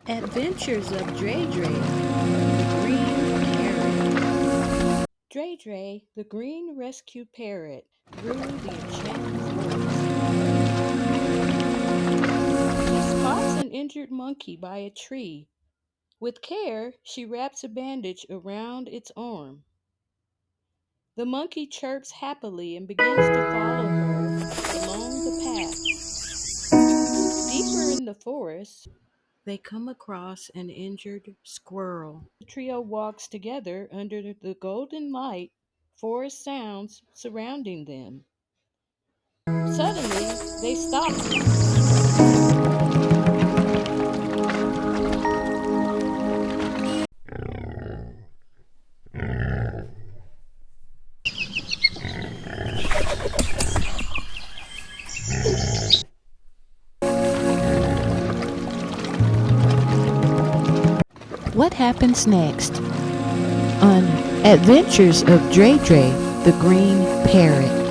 Adventures of Dre Dre, the Green Parrot. Dre Dre, the green rescue parrot, through the enchanted forest. She spots an injured monkey by a tree. With care, she wraps a bandage around its arm. The monkey chirps happily and begins to follow her along the path. Deeper in the forest, they come across an injured squirrel. The trio walks together under the golden light, forest sounds surrounding them. Suddenly, they stop. What happens next on Adventures of Dre Dre, the Green Parrot?